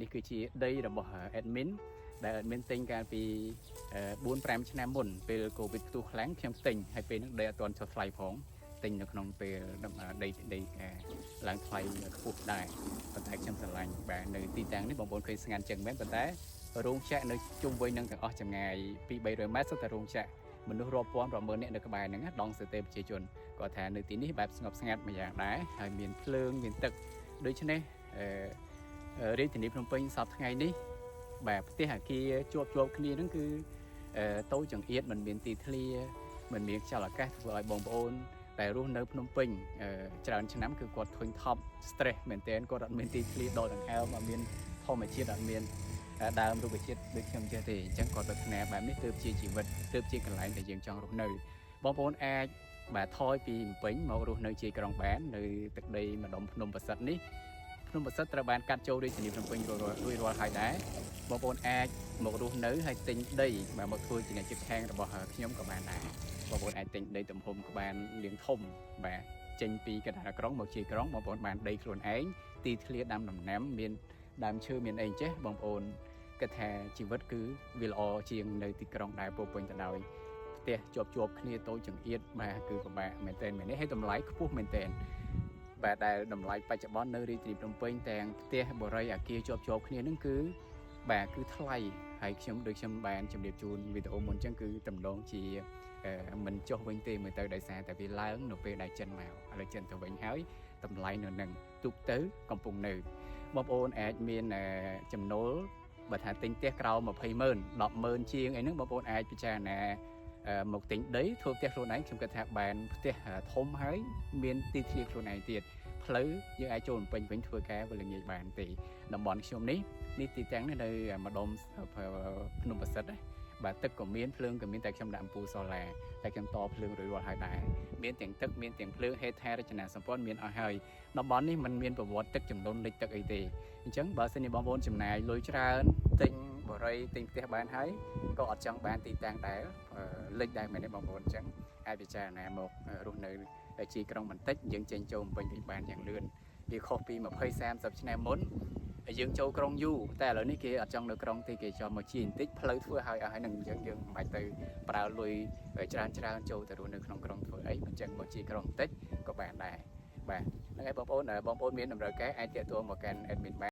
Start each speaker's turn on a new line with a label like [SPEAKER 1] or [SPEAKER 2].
[SPEAKER 1] នេះគឺជាដីរបស់ admin ដែល admin ទិញកាលពី4-5 ឆ្នាំមុនពេលកូវីដផ្ទុះខ្លាំងខ្ញុំទិញហើយពេលហ្នឹងដីអត់ទាន់ចុះថ្លៃផងទិញនៅក្នុងពេលដីឡើងថ្លៃខ្ពស់ដែរប៉ុន្តែខ្ញុំស្រឡាញ់បាទនៅទីតាំងនេះបងប្អូនឃើញស្ងាត់ចឹងមែនប៉ុន្តែរោងចក្រនៅជុំវិញនឹងទាំងអស់ចម្ងាយ200-300 ម៉ែត្រសុទ្ធតែរោងចក្រមនុស្សរាប់ពាន់រាប់ម៉ឺននាក់នៅក្បែរហ្នឹងដងសទេប្រជាជនគាត់ថានៅទីនេះបែបស្ងប់ស្ងាត់មួយយ៉ាងដែរហើយមានភ្លើងមានទឹកដូច្នេះរាជធានីភ្នំពេញសប្តាហ៍ថ្ងៃនេះបាទផ្ទះអគារជាប់គ្នាហ្នឹងគឺតូចចង្អៀតមិនមានទីធ្លាមិនមានខ្យល់អាកាសធ្វើឲ្យបងប្អូនតែរស់នៅភ្នំពេញច្រើនឆ្នាំគឺគាត់ធុញថប់ stress មែនទែនគាត់អត់មានទីធ្លាដកដង្ហើមអត់មានធម្មជាតិអត់មានដើមរុក្ខជាតិដូចខ្ញុំចេះទេអញ្ចឹងគាត់ប្រាថ្នាបែបនេះទើបជាជីវិតទើបជាកន្លែងដែលយើងចង់រស់នៅបងប្អូនអាចបាទថយពីភ្នំពេញមករស់នៅជាយក្រុងបាននៅទឹកដីម្ដុំភ្នំប្រសិទ្ធនេះភ្នំប្រសិទ្ធត្រូវបានកាត់ចូលរាជធានីភ្នំពេញរួចរាល់ហើយដែរបងប្អូនអាចមករស់នៅហើយទិញដីបាទមកធ្វើជាអ្នកជិតខាងរបស់ខ្ញុំក៏បានដែរបងប្អូនអាចទិញដីទំហំក៏បានលាងធំបាទចេញពីកណ្ដាលក្រុងមកជាយក្រុងបងប្អូនបានដីខ្លួនឯងទីធ្លាដាំដំណាំមានដើមឈើមានអីចេះបងប្អូនគិតថាជីវិតគឺវាល្អជាងនៅទីក្រុងដែលពោពេញទៅដោយផ្ទះជាប់គ្នាតូចចង្អៀតបាទគឺពិបាកមែនទែនមែននេះហើយតម្លៃខ្ពស់មែនទែនបាទដែលតម្លៃបច្ចុប្បន្ននៅរាជធានីភ្នំពេញទាំងផ្ទះបរិយាអគារជាប់គ្នានឹងគឺបាទគឺថ្លៃហើយខ្ញុំបានជម្រាបជូនវីដេអូមុនអញ្ចឹងគឺតម្លងជាមិនចុះវិញទេមើលទៅដោយសារតែវាឡើងនៅពេលដែលចិនមកឥឡូវចិនទៅវិញហើយតម្លៃនៅនឹងទុកទៅកំពុងនៅបងប្អូនអាចមានចំណូលបើថាទិញផ្ទះក្រោម 20,000 10,000 ជាងអីហ្នឹងបងប្អូនអាចពិចារណាមកទិញដីធ្វើផ្ទះខ្លួនឯងខ្ញុំគិតថាបានផ្ទះធំហើយមានទីធ្លាខ្លួនឯងទៀតផ្លូវយើងអាចចូលពេញវិញធ្វើការវាល្ងាចបានទេតំបន់ខ្ញុំនេះទីតាំងនេះនៅម្ដុំភ្នំប្រសិទ្ធបាទទឹកក៏មានភ្លើងក៏មានតែខ្ញុំដាក់អំពូលសូឡាតែខ្ញុំតភ្លើងរួចរាល់ហើយដែរមានទាំងទឹកមានទាំងភ្លើងហេដ្ឋារចនាសម្ព័ន្ធមានអស់ហើយតំបន់នេះมันមានប្រវត្តិទឹកចំនួនលិចទឹកអីទេអញ្ចឹងបើសិនជាបងប្អូនចំណាយលុយច្រើនទិញបរិយាទិញផ្ទះបានហើយក៏អត់ចង់បានទីតាំងដែលលិចដែរមែនទេបងប្អូនអញ្ចឹងអាចពិចារណាមករស់នៅជាក្រុងបន្តិចយើងចេញចូលពេញវិញបានយ៉ាងលឿនវាខុសពី 20-30 ឆ្នាំមុនយើងចូលក្រុងយូរតែឥឡូវនេះគេអត់ចង់នៅក្រុងទេគេចូលមកជាបន្តិចផ្លូវធ្វើឲ្យហ្នឹងអញ្ចឹងយើងមិនបាច់ទៅប្រើលុយច្រើនចូលទៅរស់នៅក្នុងក្រុងធ្វើអីមិនចឹងមកជាក្រុងបន្តិចក៏បានដែរបាទហ្នឹងហើយបងប្អូនមានតម្រូវការអាចទាក់ទងមកកាន់ admin